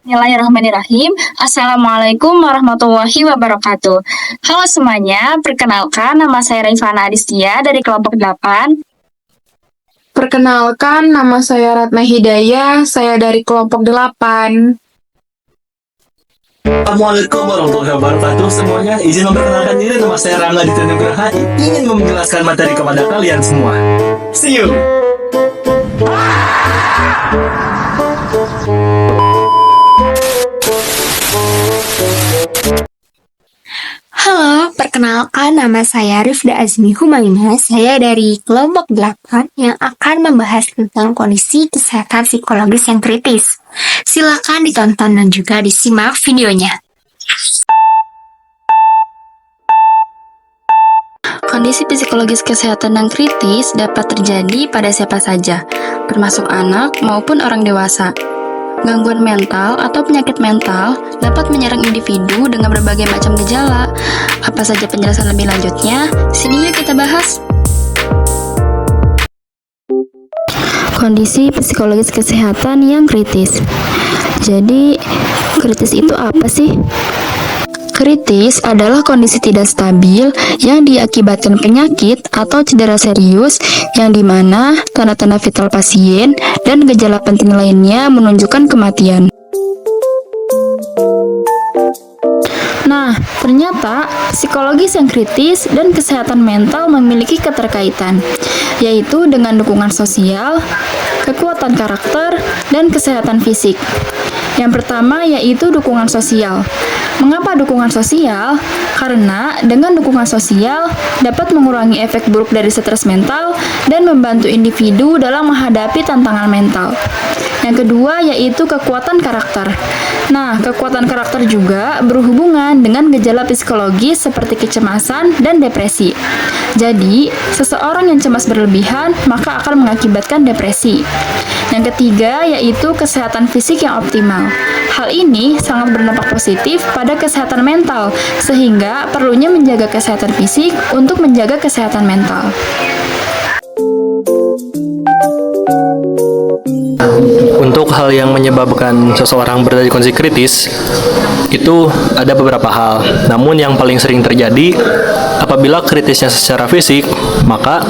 Bismillahirrahmanirrahim. Assalamualaikum warahmatullahi wabarakatuh. Halo semuanya, perkenalkan nama saya Rifana Adistia dari kelompok 8. Perkenalkan, nama saya Ratna Hidayah, saya dari kelompok 8. Assalamualaikum warahmatullahi wabarakatuh semuanya. Izin memperkenalkan diri, nama saya Rangga Ditya Nugraha, ingin menjelaskan materi kepada kalian semua. See you. Halo, perkenalkan nama saya Rifda Azmi Humaima. Saya dari kelompok 8 yang akan membahas tentang kondisi kesehatan psikologis yang kritis. Silakan ditonton dan juga disimak videonya. Kondisi psikologis kesehatan yang kritis dapat terjadi pada siapa saja, termasuk anak maupun orang dewasa. Gangguan mental atau penyakit mental dapat menyerang individu dengan berbagai macam gejala. Apa saja penjelasan lebih lanjutnya? Sini yuk kita bahas. Kondisi psikologis kesehatan yang kritis. Jadi, kritis itu apa sih? Kritis adalah kondisi tidak stabil yang diakibatkan penyakit atau cedera serius yang dimana tanda-tanda vital pasien dan gejala penting lainnya menunjukkan kematian. Nah, ternyata psikologis yang kritis dan kesehatan mental memiliki keterkaitan, yaitu dengan dukungan sosial, kekuatan karakter, dan kesehatan fisik. Yang pertama yaitu dukungan sosial. Mengapa dukungan sosial? Karena dengan dukungan sosial dapat mengurangi efek buruk dari stres mental dan membantu individu dalam menghadapi tantangan mental. Yang kedua yaitu kekuatan karakter. Nah, kekuatan karakter juga berhubungan dengan gejala psikologis seperti kecemasan dan depresi. Jadi, seseorang yang cemas berlebihan maka akan mengakibatkan depresi. Yang ketiga yaitu kesehatan fisik yang optimal. Hal ini sangat berdampak positif pada kesehatan mental, sehingga perlunya menjaga kesehatan fisik untuk menjaga kesehatan mental. Untuk hal yang menyebabkan seseorang berada di kondisi kritis, itu ada beberapa hal. Namun yang paling sering terjadi apabila kritisnya secara fisik, maka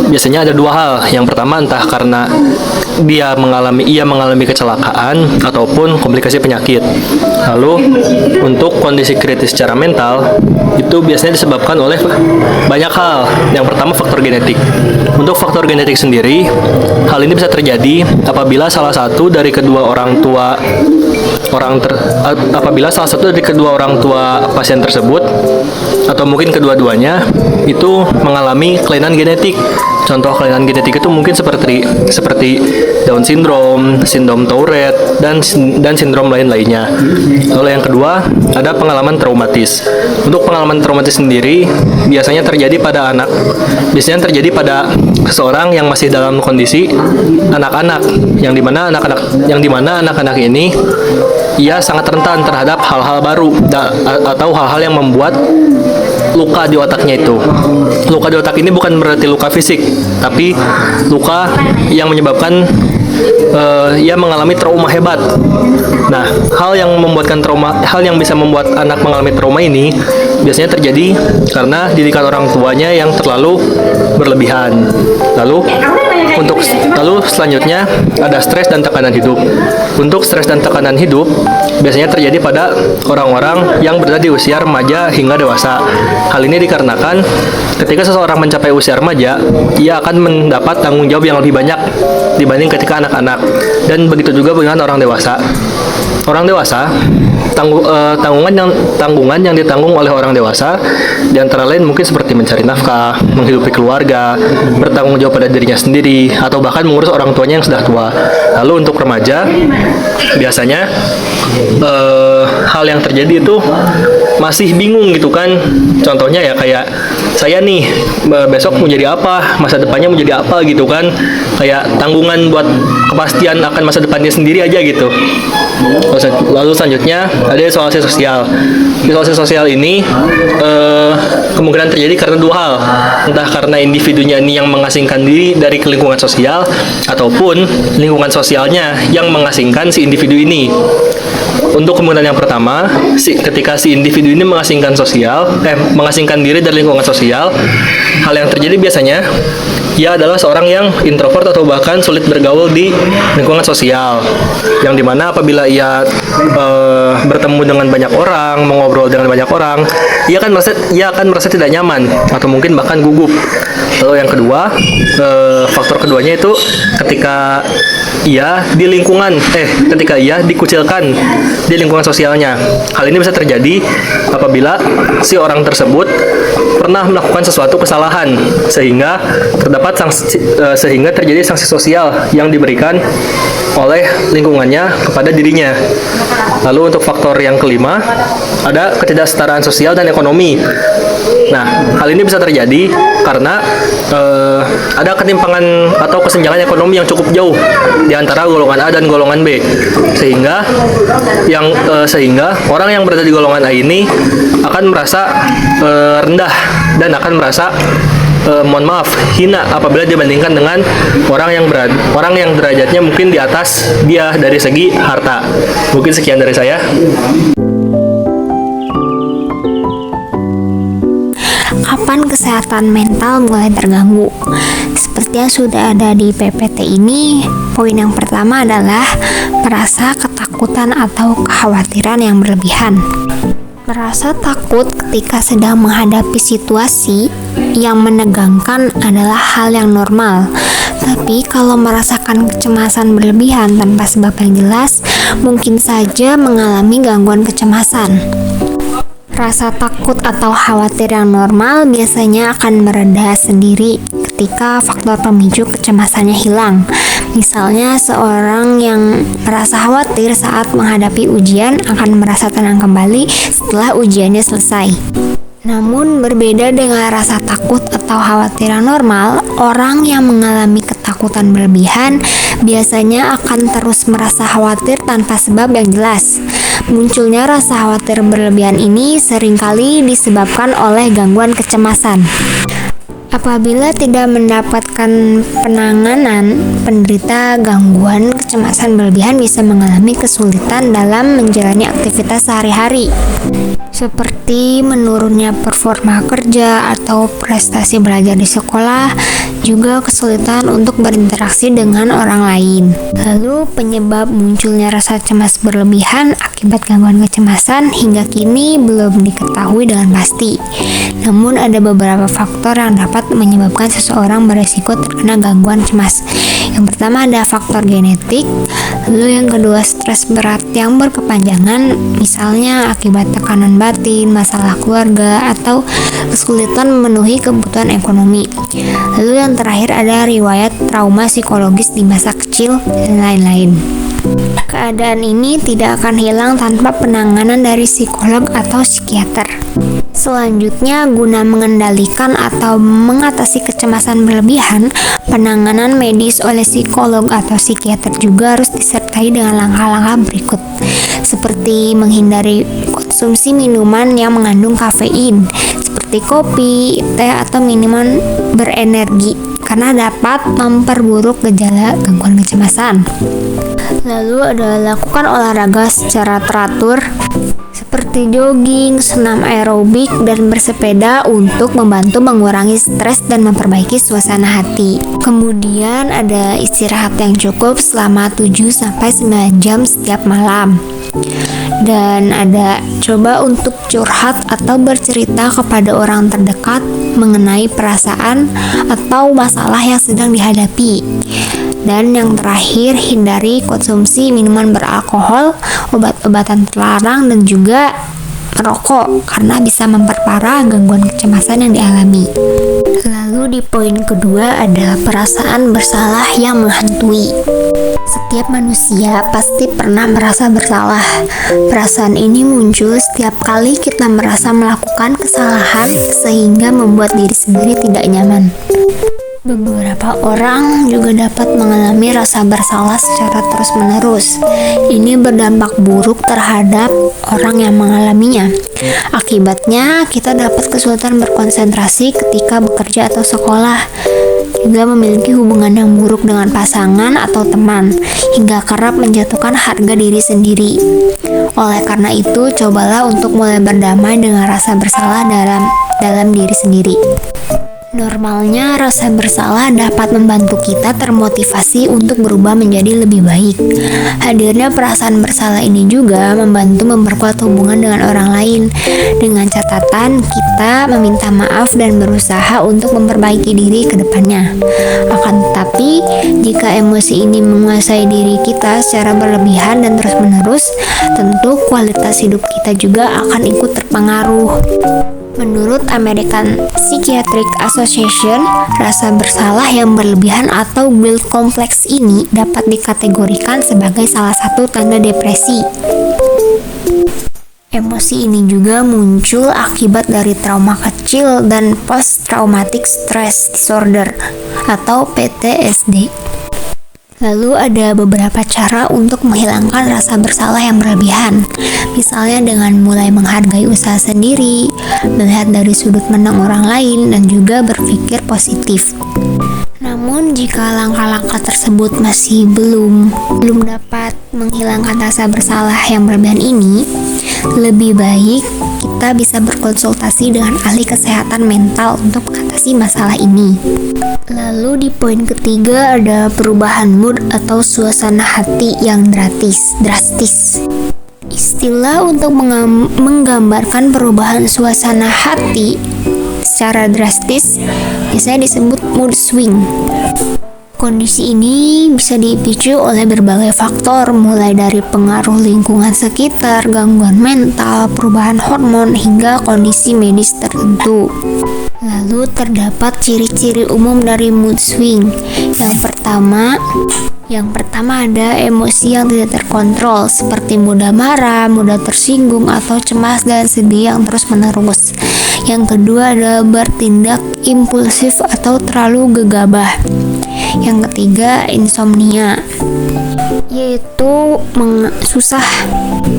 biasanya ada dua hal. Yang pertama entah karena ia mengalami kecelakaan ataupun komplikasi penyakit. Lalu untuk kondisi kritis secara mental itu biasanya disebabkan oleh banyak hal. Yang pertama faktor genetik. Untuk faktor genetik sendiri, hal ini bisa terjadi apabila salah satu dari kedua orang tua pasien tersebut atau mungkin kedua-duanya itu mengalami kelainan genetik. Contoh kelainan genetik itu mungkin seperti Down syndrome, sindrom Tourette, dan sindrom lain-lainnya. Lalu yang kedua, ada pengalaman traumatis. Untuk pengalaman traumatis sendiri biasanya terjadi pada seseorang yang masih dalam kondisi anak-anak, yang dimana anak-anak ini ia sangat rentan terhadap hal-hal baru atau hal-hal yang membuat luka di otaknya itu. Luka di otak ini bukan berarti luka fisik, tapi luka yang menyebabkan ia mengalami trauma hebat. Nah, hal yang bisa membuat anak mengalami trauma ini biasanya terjadi karena didikan orang tuanya yang terlalu berlebihan. Lalu selanjutnya ada stres dan tekanan hidup. Untuk stres dan tekanan hidup biasanya terjadi pada orang-orang yang berada di usia remaja hingga dewasa. Hal ini dikarenakan ketika seseorang mencapai usia remaja, ia akan mendapat tanggung jawab yang lebih banyak dibanding ketika anak-anak. Dan begitu juga dengan orang dewasa. Orang dewasa, tanggungan yang ditanggung oleh orang dewasa di antara lain mungkin seperti mencari nafkah, menghidupi keluarga, bertanggung jawab pada dirinya sendiri, atau bahkan mengurus orang tuanya yang sudah tua. Lalu untuk remaja, biasanya hal yang terjadi itu masih bingung gitu kan. Contohnya ya kayak saya nih besok mau jadi apa, masa depannya mau jadi apa gitu kan. Kayak tanggungan buat kepastian akan masa depannya sendiri aja gitu. Lalu selanjutnya ada isolasi sosial. Isolasi sosial ini kemungkinan terjadi karena dua hal. Entah karena individunya ini yang mengasingkan diri dari lingkungan sosial, ataupun lingkungan sosialnya yang mengasingkan si individu ini. untuk kemungkinan yang pertama, ketika si individu ini mengasingkan diri dari lingkungan sosial, hal yang terjadi biasanya ia adalah seorang yang introvert atau bahkan sulit bergaul di lingkungan sosial. Yang dimana apabila ia bertemu dengan banyak orang, mengobrol dengan banyak orang, ia akan merasa tidak nyaman atau mungkin bahkan gugup. Lalu yang kedua, faktor keduanya itu ketika ia dikucilkan di lingkungan sosialnya. Hal ini bisa terjadi apabila si orang tersebut pernah melakukan sesuatu kesalahan sehingga terjadi sanksi sosial yang diberikan oleh lingkungannya kepada dirinya. Lalu untuk faktor yang kelima, ada ketidaksetaraan sosial dan ekonomi. Nah, hal ini bisa terjadi karena ada ketimpangan atau kesenjangan ekonomi yang cukup jauh di antara golongan A dan golongan B, sehingga orang yang berada di golongan A ini akan merasa rendah dan akan merasa hina apabila dibandingkan dengan orang yang derajatnya mungkin di atas dia dari segi harta. Mungkin sekian dari saya. Kapan kesehatan mental mulai terganggu? Seperti yang sudah ada di PPT ini, poin yang pertama adalah merasa ketakutan atau kekhawatiran yang berlebihan. Merasa takut ketika sedang menghadapi situasi yang menegangkan adalah hal yang normal. Tapi kalau merasakan kecemasan berlebihan tanpa sebab yang jelas, mungkin saja mengalami gangguan kecemasan. Rasa takut atau khawatir yang normal biasanya akan mereda sendiri ketika faktor pemicu kecemasannya hilang. Misalnya, seorang yang merasa khawatir saat menghadapi ujian akan merasa tenang kembali setelah ujiannya selesai. Namun, berbeda dengan rasa takut atau khawatir yang normal, orang yang mengalami ketakutan berlebihan biasanya akan terus merasa khawatir tanpa sebab yang jelas. Munculnya rasa khawatir berlebihan ini seringkali disebabkan oleh gangguan kecemasan. Apabila tidak mendapatkan penanganan, penderita gangguan kecemasan berlebihan bisa mengalami kesulitan dalam menjalani aktivitas sehari-hari, seperti menurunnya performa kerja atau prestasi belajar di sekolah, juga kesulitan untuk berinteraksi dengan orang lain. Lalu, penyebab munculnya rasa cemas berlebihan akibat gangguan kecemasan hingga kini belum diketahui dengan pasti. Namun, ada beberapa faktor yang dapat menyebabkan seseorang beresiko terkena gangguan cemas. Yang pertama ada faktor genetik, lalu yang kedua stres berat yang berkepanjangan, misalnya akibat tekanan batin, masalah keluarga, atau kesulitan memenuhi kebutuhan ekonomi. Lalu yang terakhir ada riwayat trauma psikologis di masa kecil, dan lain-lain. Keadaan ini tidak akan hilang tanpa penanganan dari psikolog atau psikiater. Selanjutnya, guna mengendalikan atau mengatasi kecemasan berlebihan, penanganan medis oleh psikolog atau psikiater juga harus disertai dengan langkah-langkah berikut, seperti menghindari konsumsi minuman yang mengandung kafein, seperti kopi, teh, atau minuman berenergi, karena dapat memperburuk gejala gangguan kecemasan. Lalu ada lakukan olahraga secara teratur, seperti jogging, senam aerobik, dan bersepeda untuk membantu mengurangi stres dan memperbaiki suasana hati. Kemudian ada istirahat yang cukup selama 7-9 jam setiap malam. Dan ada coba untuk curhat atau bercerita kepada orang terdekat mengenai perasaan atau masalah yang sedang dihadapi. Dan yang terakhir, hindari konsumsi minuman beralkohol, obat-obatan terlarang, dan juga merokok karena bisa memperparah gangguan kecemasan yang dialami. Lalu di poin kedua ada perasaan bersalah yang menghantui. Setiap manusia pasti pernah merasa bersalah. Perasaan ini muncul setiap kali kita merasa melakukan kesalahan sehingga membuat diri sendiri tidak nyaman. Beberapa orang juga dapat mengalami rasa bersalah secara terus-menerus. Ini berdampak buruk terhadap orang yang mengalaminya. Akibatnya, kita dapat kesulitan berkonsentrasi ketika bekerja atau sekolah. juga memiliki hubungan yang buruk dengan pasangan atau teman, hingga kerap menjatuhkan harga diri sendiri. Oleh karena itu, cobalah untuk mulai berdamai dengan rasa bersalah dalam diri sendiri. Normalnya, rasa bersalah dapat membantu kita termotivasi untuk berubah menjadi lebih baik. Hadirnya perasaan bersalah ini juga membantu memperkuat hubungan dengan orang lain. Dengan catatan, kita meminta maaf dan berusaha untuk memperbaiki diri ke depannya. Akan tetapi, jika emosi ini menguasai diri kita secara berlebihan dan terus-menerus, tentu kualitas hidup kita juga akan ikut terpengaruh. Menurut American Psychiatric Association, rasa bersalah yang berlebihan atau guilt complex ini dapat dikategorikan sebagai salah satu tanda depresi. Emosi ini juga muncul akibat dari trauma kecil dan post-traumatic stress disorder atau PTSD. Lalu ada beberapa cara untuk menghilangkan rasa bersalah yang berlebihan. Misalnya dengan mulai menghargai usaha sendiri, melihat dari sudut pandang orang lain, dan juga berpikir positif. Namun jika langkah-langkah tersebut masih belum dapat menghilangkan rasa bersalah yang berlebihan ini, lebih baik kita bisa berkonsultasi dengan ahli kesehatan mental untuk mengatasi masalah ini. Lalu di poin ketiga ada perubahan mood atau suasana hati yang drastis. Istilah untuk menggambarkan perubahan suasana hati secara drastis biasanya disebut mood swing. Kondisi ini bisa dipicu oleh berbagai faktor, mulai dari pengaruh lingkungan sekitar, gangguan mental, perubahan hormon, hingga kondisi medis tertentu. Lalu terdapat ciri-ciri umum dari mood swing. Yang pertama ada emosi yang tidak terkontrol, seperti mudah marah, mudah tersinggung, atau cemas dan sedih yang terus-menerus. Yang kedua ada bertindak impulsif atau terlalu gegabah. Yang ketiga insomnia, yaitu susah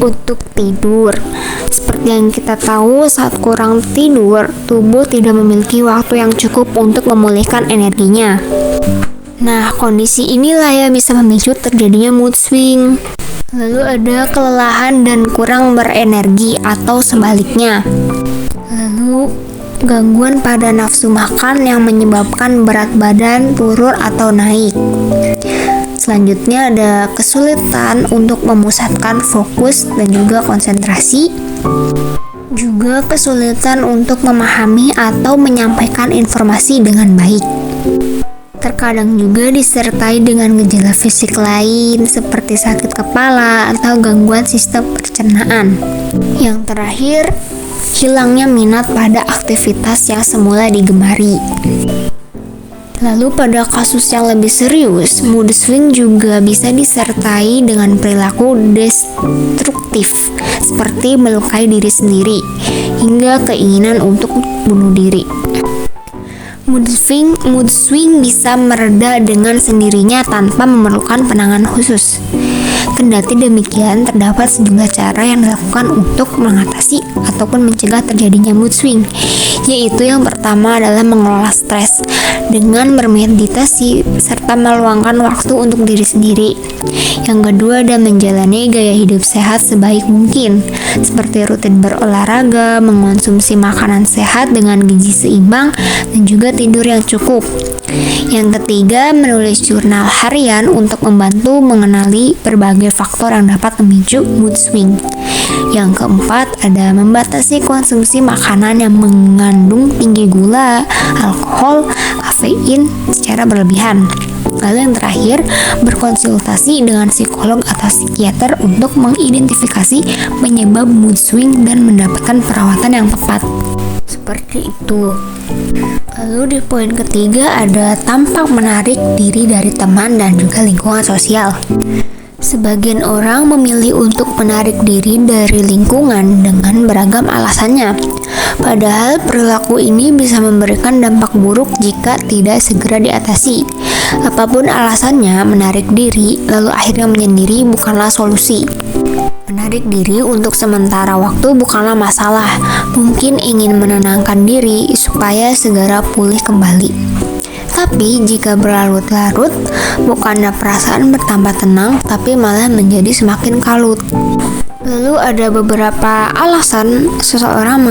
untuk tidur. Seperti yang kita tahu, saat kurang tidur, tubuh tidak memiliki waktu yang cukup untuk memulihkan energinya. Nah, kondisi inilah yang bisa memicu terjadinya mood swing. Lalu ada kelelahan dan kurang berenergi atau sebaliknya. Lalu gangguan pada nafsu makan yang menyebabkan berat badan turun atau naik. Selanjutnya ada kesulitan untuk memusatkan fokus dan juga konsentrasi. Juga kesulitan untuk memahami atau menyampaikan informasi dengan baik. Terkadang juga disertai dengan gejala fisik lain seperti sakit kepala atau gangguan sistem pencernaan. Yang terakhir, hilangnya minat pada aktivitas yang semula digemari. Lalu pada kasus yang lebih serius, mood swing juga bisa disertai dengan perilaku destruktif seperti melukai diri sendiri hingga keinginan untuk bunuh diri. Mood swing bisa mereda dengan sendirinya tanpa memerlukan penanganan khusus. Kendati demikian, terdapat sejumlah cara yang dilakukan untuk mengatasi ataupun mencegah terjadinya mood swing, yaitu yang pertama adalah mengelola stres dengan bermeditasi serta meluangkan waktu untuk diri sendiri. Yang kedua adalah menjalani gaya hidup sehat sebaik mungkin, seperti rutin berolahraga, mengonsumsi makanan sehat dengan gizi seimbang, dan juga tidur yang cukup. Yang ketiga, menulis jurnal harian untuk membantu mengenali berbagai faktor yang dapat memicu mood swing. Yang keempat, ada membatasi konsumsi makanan yang mengandung tinggi gula, alkohol, kafein secara berlebihan. Lalu yang terakhir, berkonsultasi dengan psikolog atau psikiater untuk mengidentifikasi penyebab mood swing dan mendapatkan perawatan yang tepat. Seperti itu. Lalu di poin ketiga ada tampak menarik diri dari teman dan juga lingkungan sosial. Sebagian orang memilih untuk menarik diri dari lingkungan dengan beragam alasannya. Padahal perilaku ini bisa memberikan dampak buruk jika tidak segera diatasi. Apapun alasannya, menarik diri lalu akhirnya menyendiri bukanlah solusi. Menarik diri untuk sementara waktu bukanlah masalah. Mungkin ingin menenangkan diri supaya segera pulih kembali. Tapi jika berlarut-larut, bukannya perasaan bertambah tenang, tapi malah menjadi semakin kalut. Lalu ada beberapa alasan seseorang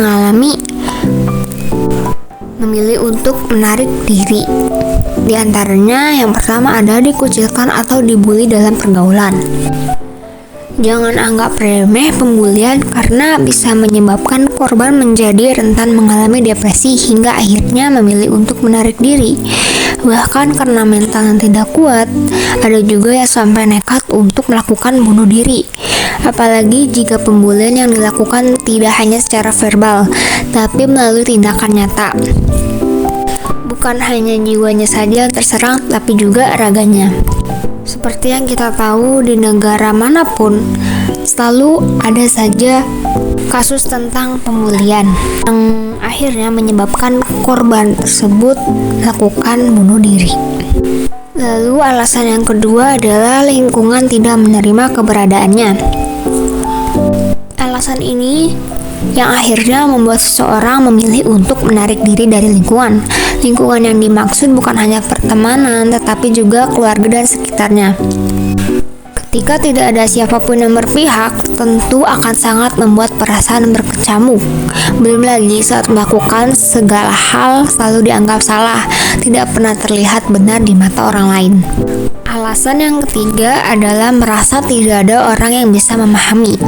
memilih untuk menarik diri. Di antaranya yang pertama ada dikucilkan atau dibully dalam pergaulan. Jangan anggap remeh pembulian karena bisa menyebabkan korban menjadi rentan mengalami depresi hingga akhirnya memilih untuk menarik diri. Bahkan karena mental yang tidak kuat, ada juga yang sampai nekat untuk melakukan bunuh diri. Apalagi jika pembulian yang dilakukan tidak hanya secara verbal, tapi melalui tindakan nyata. Bukan hanya jiwanya saja yang terserang, tapi juga raganya. Seperti yang kita tahu, di negara manapun selalu ada saja kasus tentang pembulian yang akhirnya menyebabkan korban tersebut melakukan bunuh diri. Lalu alasan yang kedua adalah lingkungan tidak menerima keberadaannya. Alasan ini yang akhirnya membuat seseorang memilih untuk menarik diri dari lingkungan. Lingkungan yang dimaksud bukan hanya pertemanan, tetapi juga keluarga dan sekitarnya. Ketika tidak ada siapapun yang berpihak, tentu akan sangat membuat perasaan berkecamuk. Belum lagi saat melakukan segala hal selalu dianggap salah, tidak pernah terlihat benar di mata orang lain. Alasan yang ketiga adalah merasa tidak ada orang yang bisa memahami.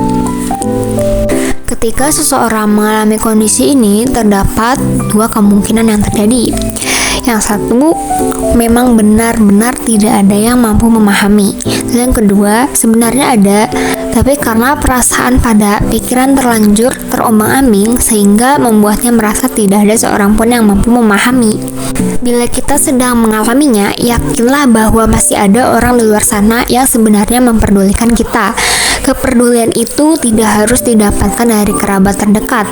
Ketika seseorang mengalami kondisi ini, terdapat dua kemungkinan yang terjadi. Yang satu, memang benar-benar tidak ada yang mampu memahami. Dan yang kedua, sebenarnya ada, tapi karena perasaan pada pikiran terlanjur terombang-ambing sehingga membuatnya merasa tidak ada seorang pun yang mampu memahami. Bila kita sedang mengalaminya, yakinlah bahwa masih ada orang di luar sana yang sebenarnya memperdulikan kita. Kepedulian itu tidak harus didapatkan dari kerabat terdekat.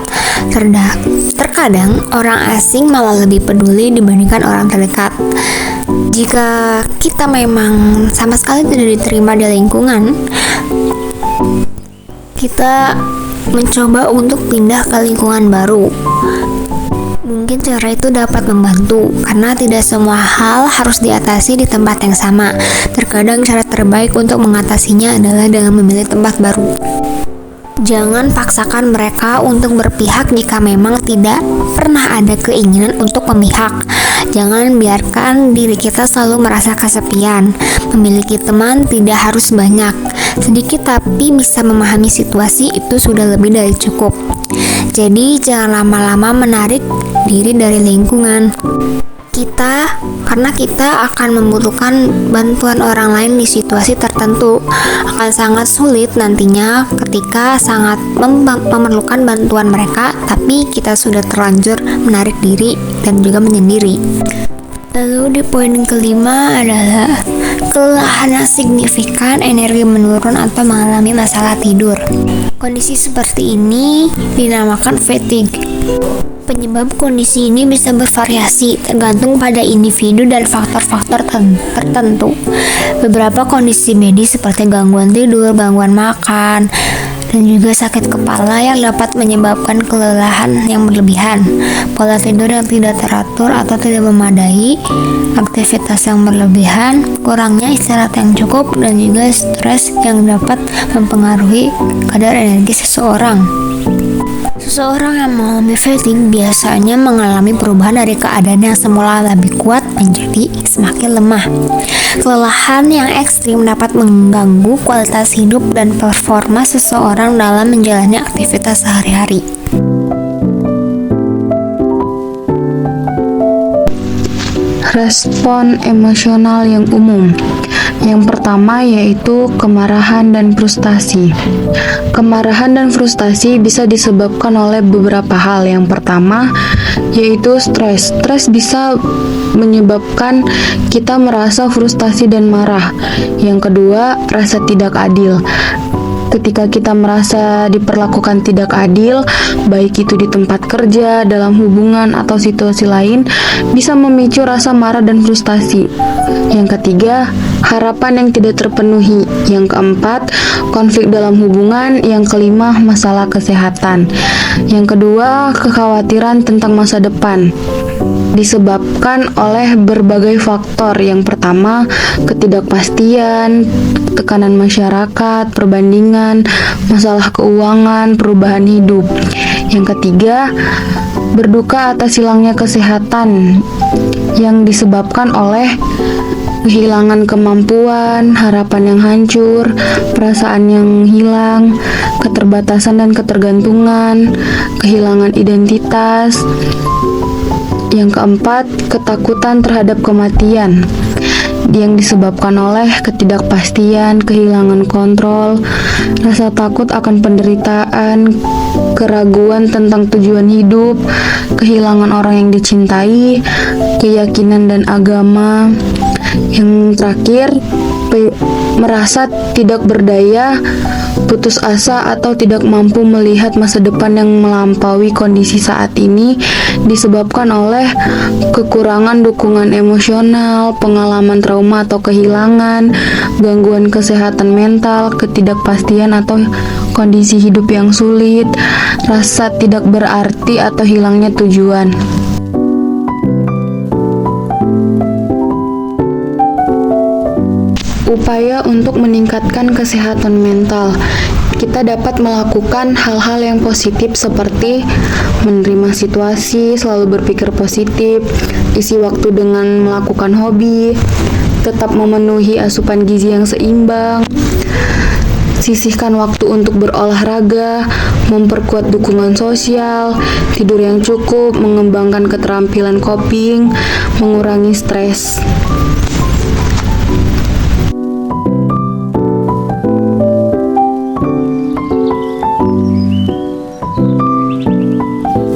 Terkadang orang asing malah lebih peduli dibandingkan orang terdekat. Jika kita memang sama sekali tidak diterima di lingkungan, kita mencoba untuk pindah ke lingkungan baru. Mungkin cara itu dapat membantu, karena tidak semua hal harus diatasi di tempat yang sama. Terkadang cara terbaik untuk mengatasinya adalah dengan memilih tempat baru. Jangan paksakan mereka untuk berpihak jika memang tidak pernah ada keinginan untuk memihak. Jangan biarkan diri kita selalu merasa kesepian. Memiliki teman tidak harus banyak. Sedikit tapi bisa memahami situasi itu sudah lebih dari cukup. Jadi jangan lama-lama menarik diri dari lingkungan karena kita akan membutuhkan bantuan orang lain di situasi tertentu. Akan sangat sulit nantinya ketika sangat memerlukan bantuan mereka, tapi kita sudah terlanjur menarik diri dan juga menyendiri. Lalu di poin kelima adalah kelelahan yang signifikan, energi menurun atau mengalami masalah tidur. Kondisi seperti ini dinamakan fatigue. Penyebab kondisi ini bisa bervariasi tergantung pada individu dan faktor-faktor tertentu. Beberapa kondisi medis seperti gangguan tidur, gangguan makan, dan juga sakit kepala yang dapat menyebabkan kelelahan yang berlebihan, pola tidur yang tidak teratur atau tidak memadai, aktivitas yang berlebihan, kurangnya istirahat yang cukup, dan juga stres yang dapat mempengaruhi kadar energi seseorang. Seseorang yang mengalami fatigue biasanya mengalami perubahan dari keadaan yang semula lebih kuat menjadi semakin lemah. Kelelahan yang ekstrim dapat mengganggu kualitas hidup dan performa seseorang dalam menjalani aktivitas sehari-hari. Respon emosional yang umum. Yang pertama yaitu kemarahan dan frustasi. Kemarahan dan frustasi bisa disebabkan oleh beberapa hal. Yang pertama yaitu stres. Stres bisa menyebabkan kita merasa frustasi dan marah. Yang kedua, rasa tidak adil. Ketika kita merasa diperlakukan tidak adil, baik itu di tempat kerja, dalam hubungan, atau situasi lain, bisa memicu rasa marah dan frustasi. Yang ketiga, harapan yang tidak terpenuhi. Yang keempat, konflik dalam hubungan. Yang kelima, masalah kesehatan. Yang kedua, kekhawatiran tentang masa depan. disebabkan oleh berbagai faktor. Yang pertama, ketidakpastian, tekanan masyarakat, perbandingan, masalah keuangan, perubahan hidup. Yang ketiga, berduka atas hilangnya kesehatan yang disebabkan oleh kehilangan kemampuan, harapan yang hancur, perasaan yang hilang, keterbatasan dan ketergantungan, kehilangan identitas. Yang keempat, ketakutan terhadap kematian yang disebabkan oleh ketidakpastian, kehilangan kontrol, rasa takut akan penderitaan, keraguan tentang tujuan hidup, kehilangan orang yang dicintai, keyakinan dan agama. Yang terakhir, merasa tidak berdaya, putus asa atau tidak mampu melihat masa depan yang melampaui kondisi saat ini disebabkan oleh kekurangan dukungan emosional, pengalaman trauma atau kehilangan, gangguan kesehatan mental, ketidakpastian atau kondisi hidup yang sulit, rasa tidak berarti atau hilangnya tujuan. Upaya untuk meningkatkan kesehatan mental. Kita dapat melakukan hal-hal yang positif seperti menerima situasi, selalu berpikir positif, isi waktu dengan melakukan hobi, tetap memenuhi asupan gizi yang seimbang, sisihkan waktu untuk berolahraga, memperkuat dukungan sosial, tidur yang cukup, mengembangkan keterampilan coping, mengurangi stres.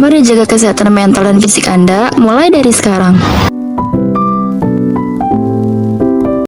Mari jaga kesehatan mental dan fisik Anda mulai dari sekarang.